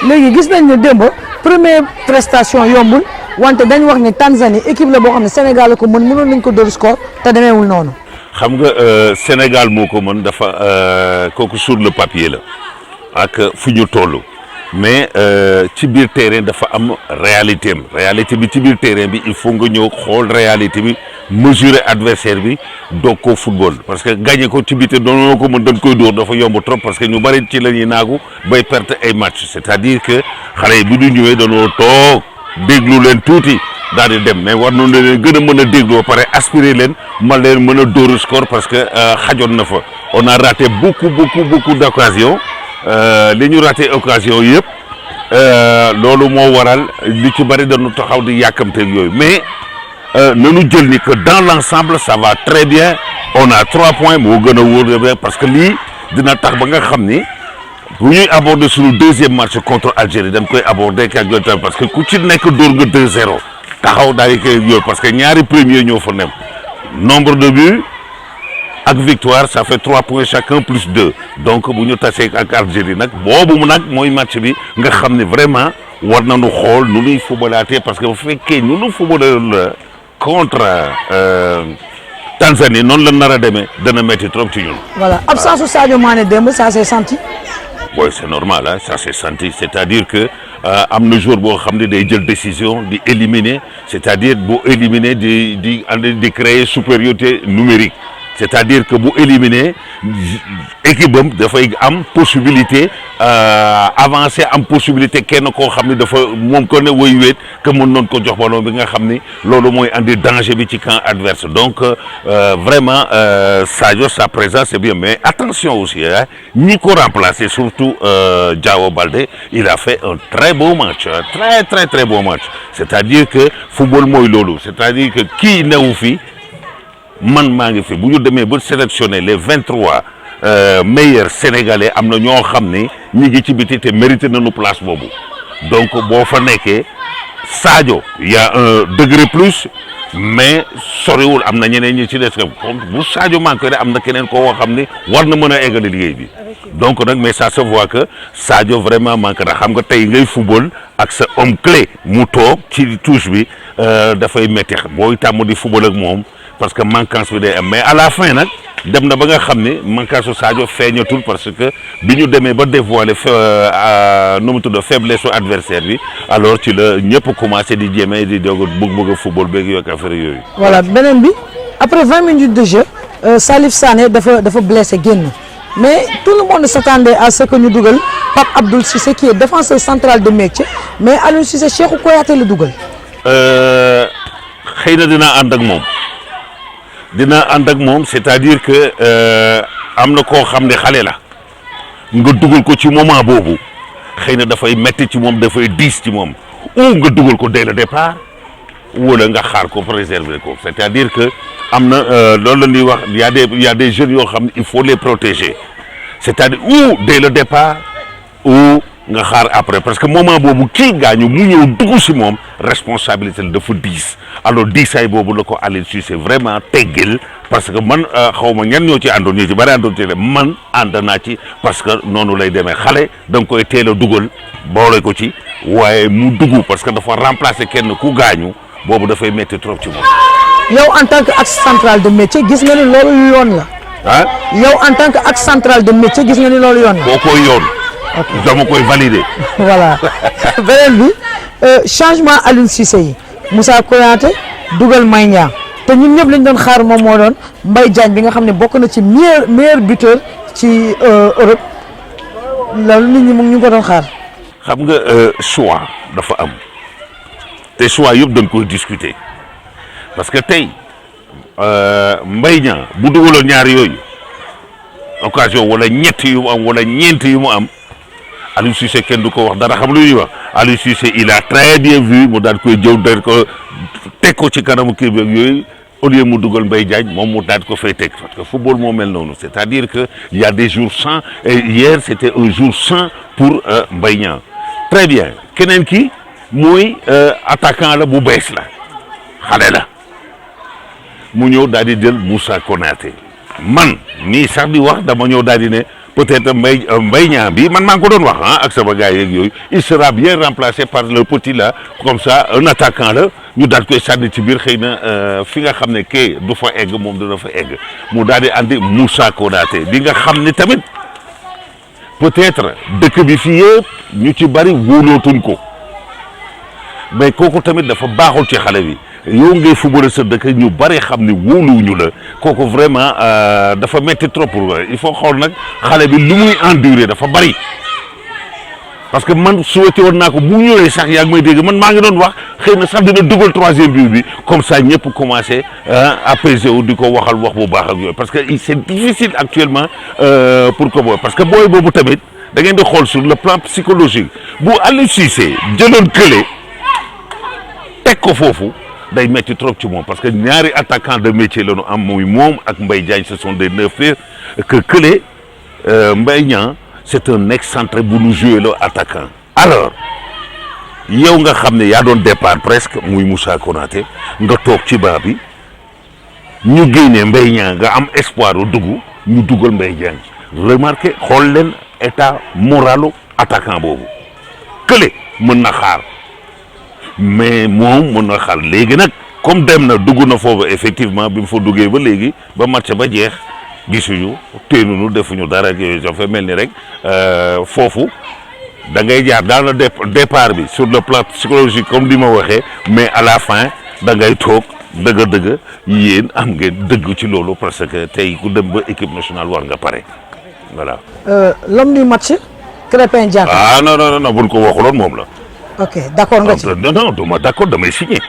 léegi gis nañ ne démb première prestation yombul wante dañ wax ne Tanzanie équipe la boo xam ne Sénégal la ko mënoon nañ ko dóor score te demeewul noonu. xam nga Sénégal moo ko mën dafa kooku sur le papier la ak fu ñu toll mais ci biir terrain dafa am réalité bi ci biir terrain bi il faut nga ñëw xool réalité bi mesurer adversaire bi doog koo football parce que gagné ko ci biir doonoo ko mën dañ koy dóor dafa yomb trop parce que ñu bari ci la ñuy naagu bay perte ay match c'est-à-dire que xale yi bi ñu ñëwee dañoo toog déglu leen tuuti daal di dem mais war nañu leen gën a mën a déglu ba pare aspirer leen man leen mën a dóor score parce que xajoon na fa on a raté beaucoup d'occasions li ñu raté occasion yëpp loolu moo waral li ci bari dañu taxaw di yàkkamteeg yooyu mais nañu jël ni que dans l'ensemble ça va très bien on a 3 points moo gën a wóor parce que lii dina tax ba nga xam ni bu ñuy aborder suñu deuxième match contre Algérie dañ koy aborder ak parce que ku ci nekk dóor nga 2-0 taxaw daal di koy yóbbu parce que ñaari premier ñoo fa nem nombre de buts ak victoire ça fait 3 points chacun plus 2 donc bu ñu tasee ak Algérie nag boobu nag mooy match bi nga xam ne vraiment war nañu xool nu ñuy footballaatee parce que bu fekkee nu ñu footballal contre Tanzanie noonu la nar a demee dana métti trop ci ñun. voilà absence su Sadio Mané démb ça s'est senti. oui c'est normal hein ça s'est senti c'est-à-dire que am na jour boo xam ne day jël décision di éliminer c'est-à-dire bu éliminer di créer supériorité numérique c'est-à-dire que bu éliminer équipe am dafay am possibilité avancer am possibilité kenn koo xam ne dafa moom ko ne woy weet que mën noon ko jox ballon bi nga xam ni loolu mooy andi danger bi ci camp adverse donc vraiment Sadio sa présence c'est bien mais attention aussi hein ñi ko remplacer surtout Diao Baldé il a fait un très beau match très beau match c'est-à-dire que football mooy loolu c'est-à-dire que kii newu fi man maa ngi fi bu ñu demee ba sélectionner les 23 meilleurs sénégalais am na ñoo xam ne ñi ngi ci biti te mérité nañu place boobu donc boo fa nekkee Sadio y a un degré plus mais soriwul am na ñeneen ñi ci des bu Sadio manqué rek am na keneen koo xam ne war na mën a eggali liggéey bi donc nag mais ça se voit que Sadio vraiment manqué na xam nga tey ngay football ak sa homme clé mu toog ci touche bi dafay métti booy tàmm di football ak moom parce que manquance bi day am mais à la fin nag dem na ba nga xam ne manquance su Sadio feeñatul parce que bi ñu demee ba dévoiler nu mu tudd faiblesse su adversaire bi alors ci la ñëpp commencé di jéeme di doog a bëgg a football beeg yooyu affaire yooyu. voilà beneen bi après 20 minutes de jeu Salif Sané dafa blessé génn mais tout le monde s'attendait à ce que ñu dugal Pape Abdoul Cissé qui est défenseur central de métier mais Aliou Cissé Cheikhou Kouyaté la dugal. xëy na dinaa ànd ak moom c'est-à-dire que am na koo xam ne xale la nga dugal ko ci moment boobu xëy na dafay metti ci moom dafay diis ci moom ou nga dugal ko dès le départ wala nga xaar ko préserver ko c'est-à-dire que am na loolu la ñuy wax y a des jeunes yoo xam ne il faut les protéger c'est-à-dire ou dès le départ ou nga xaar après parce que moment boobu kii gaañu mu ñëw dugg si moom responsabilité la dafa diis alors diisaay boobu la ko Aliou Cissé vraiment teggil parce que man xaw ma ñan ñoo ci àndoon ñoo ci bari àndoon ci man ànd naa ci parce que noonu lay demee xale da nga koy teel a dugal boole ko ci waaye mu dugg parce que dafa remplacer kenn ku gaañu boobu dafay métti trop ci moom. yow en tant que axe central de métier gis nga ni loolu yoon la. ah yow en tant que axe central de métier gis nga ni loolu yoon la. boo koy yoon. dama koy valider. voilà beneen bi changement Aliou Cissé yi Moussa Konaté dugal Mbaye Niang te ñun ñëpp lañ doon xaar moom moo doon Mbaye Diagne bi nga xam ne bokk na ci meilleur buteur ci Europe loolu nit ñi mu ngi ñu ko doon xaar. xam nga choix dafa am te choix yëpp dañ koy discuter parce que tey Mbaye Niang bu dugaloon ñaar yooyu occasion wala ñett yu mu am wala ñeent yu mu am. Aliou Cissé kenn du ko wax dara xam lu ñuy wax Aliou Cissé il a très bien vu mu daal koy jëw daal ko teg ko ci kanamu kii beeg yooyu au lieu mu dugal Mbaye Diagne moom mu daal ko fay teg parce que football moo mel noonu c'est-à-dire que il y a des jours sans et hier c'était un jour sans pour Mbaye Niang très bien keneen ki mooy attaquant la bu bees la xale la mu ñëw daal di jël Moussa Konaté man nii sax di wax dama ñëw daal di ne peut-être Mbaye Niang bi man maa ngi ko doon wax ak sama gars yeeg yooyu il sera bien remplacé par le petit là comme ça un attaquant la ñu daal koy sànni ci biir xëy na fi nga xam ne kii du fa egg moom dina fa egg mu daal di andi Moussa Konaté di nga xam ne tamit peut-être dëkk bi fii yëpp ñu ci bari wóolootuñ ko mais kooku tamit dafa baaxul ci xale bi. yow ngay football sa dëkk ñu bari xam ni wóoluwuñu la kooku vraiment dafa metti trop pour il faut xool nag xale bi lu muy endurer dafa bari parce que man souhaité woon naa ko bu ñëwee sax yaa ngi may dégg man maa ngi doon wax xëy na sax dina dugal 3e but bi comme ça ñëpp commencé apaiser wu di ko waxal wax bu baax ak yooyu parce que c'est difficile actuellement pour que booy parce que booy boobu tamit da ngeen di xool sur le plan psychologique bu Aliou Cissé jëloon kële teg ko foofu. day metti trop ci moom parce que ñaari attaquant de métier la ñu am muy moom ak Mbaye Diagne ce sont des neufs que kële Mbaye Niang c'est un excentré bu ñu joué le attaquant alors yow nga xam ne yaa doon départ presque muy Moussa Konaté nga toog ci banc bi ñu génnee Mbaye Niang nga am espoir u dugg ñu dugal Mbaye Diagne remarqué xool leen état moralu attaquant boobu kële mën na xaar mais moom mën na xaar léegi nag comme dem na dugg na foofu effectivement bi mu fa duggee ba léegi ba match ba jeex gisuñu téenuñu defuñu dara ak yooyu dafa mel ni rek foofu da ngay jaar dans le départ bi sur le plan psychologique comme di ma waxee mais à la fin da ngay toog dëgg-dëgg yéen am ngeen dëgg ci loolu parce que tey ku dem ba équipe nationale war nga pare voilà. l'homme du match Krépin Diatta. ah non non non buñ ko waxuloon moom la. ok d'accord nga ci. non duma d'accord damay signer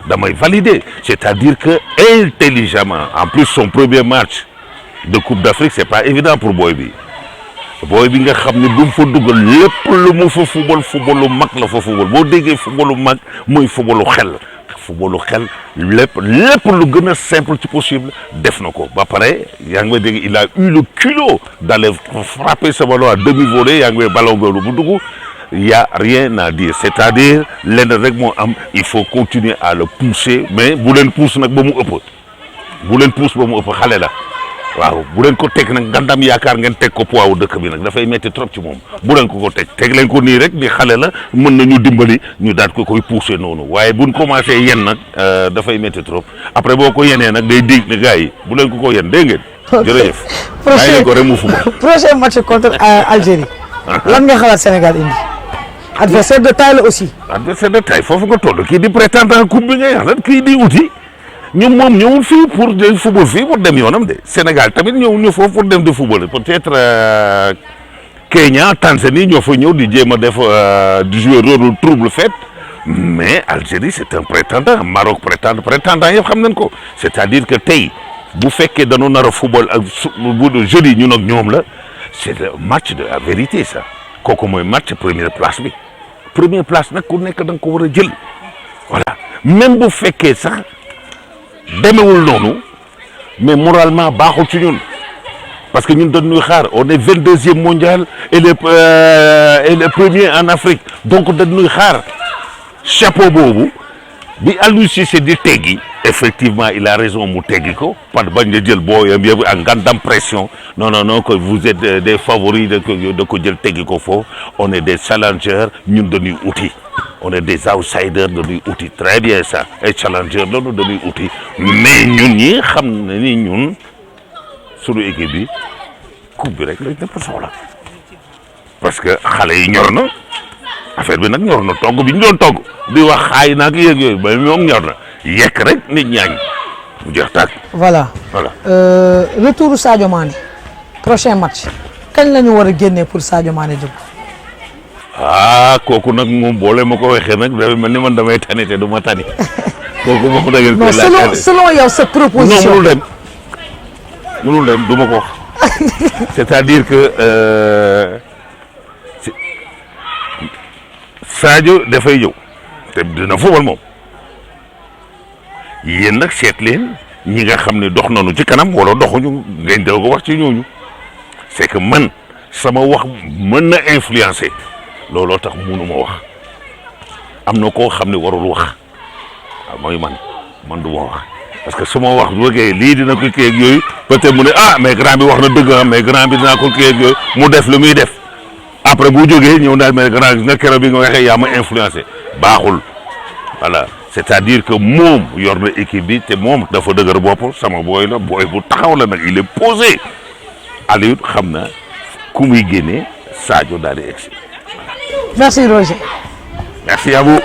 damay valider c'est-à-dire que intelligemment en plus son premier match de Coupe d'Afrique c'est pas évident pour booy bi nga xam ne bu mu fa dugal lépp lu mu fa footballu mag la fa football boo déggee footballu mag mooy footballu xel lépp lu gën a simple ci possible def na ko ba pare yaa ngi may dégg il a eu le culot d'aller frapper ce ballon à demi-volée yaa ngi may ballon boobu bu dugg il y a rien à dire c'est-à-dire lenn rek moo am il faut continuer à le pousser mais bu leen pousse nag ba mu ëpp xale la waaw bu leen ko teg nag ngandam yaakaar ngeen teg ko poids wu dëkk bi nag dafay metti trop ci moom bu leen ko teg leen ko nii rek di xale la mën nañu dimbali ñu daal ko koy pousser noonu waaye buñ commencé yen nag dafay metti trop après boo ko yenee nag day dig ne gars yi bu leen ko yen dégg ngeen jërëjëf bàyyi leen ko rek mu football prochain match contre Algérie lan nga xalaat Sénégal indi adversaire de taille la aussi adversaire de taille foofu nga toll kii di prétendant coupe bi ngay wax lan kii di uti ñoom moom ñëwul fii pour de football fii pour dem yoonam de Sénégal tamit ñëwul ñu foofu pour dem de football peut-être Kenya Tanzanie ñoo fa ñëw di jéem a def di jouer rôle trouble fête mais Algérie c'est un prétendant Maroc prétendant yëpp xam nañ ko c'est-à-dire que tey bu fekkee dañoo nar a football ak bu jeudi ñun ak ñoom la c'est le match de la vérité ça kooku mooy match première place bi première place nag ku nekk da nga ko war a jël voilà même bu fekkee sax demewul noonu mais moralement baaxul ci ñun parce que ñun dañuy xaar on est 22e mondial et le premier en Afrique donc dañuy xaar chapeau boobu bi Aliou Cissé di teggi effectivement il a raison mu teggi ko par bañ a jël booyam yëpp ak ngandam pression non que vous êtes des favoris da ko jël teggi ko foofu on est des challengers ñun dañuy uti on est des outsiders dañuy uti très bien ça ay challengers loolu dañuy uti mais ñun ñi xam na ni ñun suñu équipe bi coupe bi rek lañ def soxla parce que xale yi ñor na affaire bi nag ñor na togg bi ñu doon togg di wax xaay naag yéeg yooyu ba moom ñor na yekk rek nit ñaañ mu jeex tàkk. voilà retour Sadio Mané prochain match kañ la ñu war a génnee pour Sadio Mané jóg. kooku nag moom boole ma ko waxee nag dafa mel ni man damay tani te du ma tani kooku moom da ngeen koy laaj. non selon yow sa proposition. non mënul dem du ma ko wax c'est-à-dire que Sadio dafay ñëw te dina football moom yéen nag seet leen ñi nga xam ne dox nañu ci kanam wala doxuñu ngeen doo ko wax ci ñooñu c'est que man sama wax mën na influencer looloo tax munu ma wax am na koo xam ne warul wax waaw mooy man du ma wax parce que su ma wax bëggee lii dina ko kii ak yooyu peut-être mu ne ah mais grand bi wax na dëgg ah mais grand bi dinaa ko kii ak yooyu mu def lu muy def après bu jógee ñëw daal mais grand nga keroog bi nga waxee yaa ma influencé baaxul voilà c'est-à-dire que moom yor na équipe bi te moom dafa dëgër bopp sama booy la booy bu taxaw la nag il est posé Aliou xam na ku muy génnee Sadio daal di egsi merci Roger. merci à vous.